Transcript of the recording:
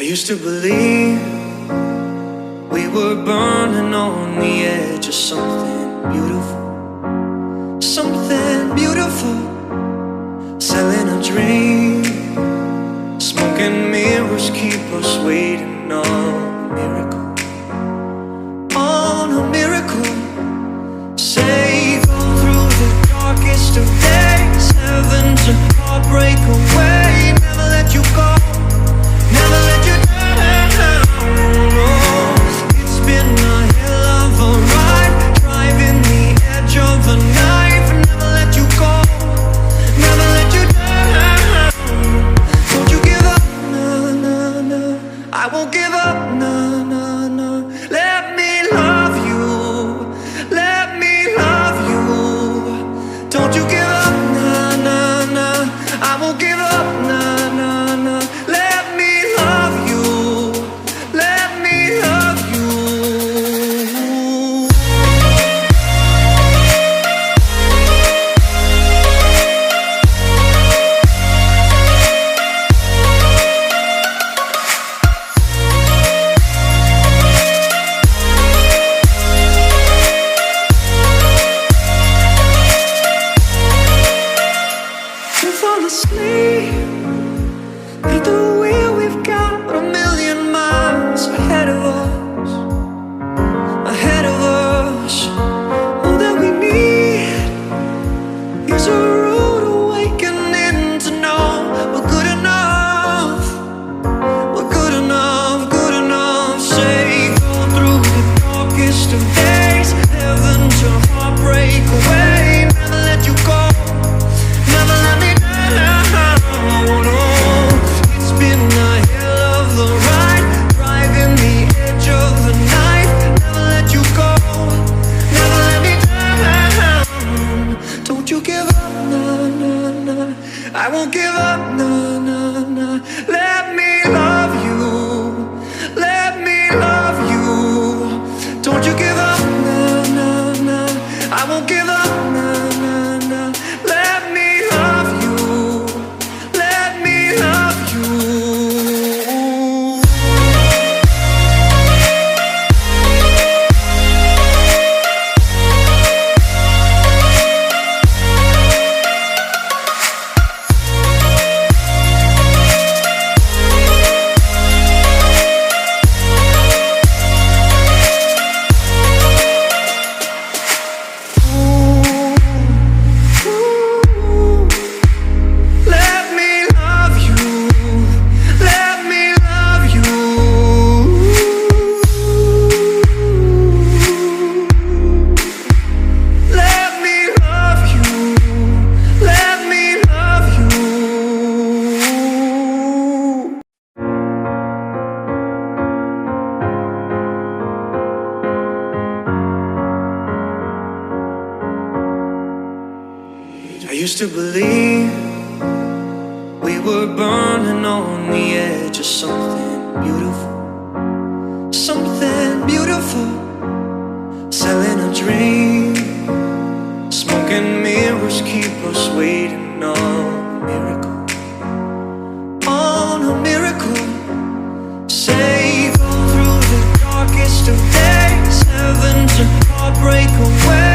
used to believe we were burning on the edge of something beautiful, something beautiful. Selling a dream, smoking mirrors keep us waiting on a miracle, on a miracle. Say go through the darkest of days, heaven to heartbreak away. Never let you go, never let you down. Oh, it's been a hell of a ride, driving the edge of the knife. Never let you go, never let you down. Don't you give up, nah, nah, nah. I won't give up, nah, nah, nah. Let me love you, let me love you. Don't you give up, nah, nah, nah. I won't give up, nah, nah, nah. Let me love you, let me love you. We fall asleep at the wheel. We've got a million miles ahead of us, ahead of us. All that we need is a rude awakening to know we're good enough, we're good enough, good enough. Say go through the darkest of days, heaven to heartbreak away. Never let you go, never let me down. Oh, it's been a hell of a ride, driving the edge of the knife. Never let you go, never let me down. Don't you give up, nah, nah, nah. I won't give up, nah, nah, nah. Let me love you, let me love you. Don't you give up, nah, nah, nah. I won't give up, nah, nah, nah. Let me love you, let me love you. Let me love you, let me love you. Let me love you, let me love you. I used to believe we were burning on the edge of something beautiful, something beautiful. Selling a dream, smoking mirrors keep us waiting on a miracle, on a miracle. Say go through the darkest of days, heaven to heartbreak away.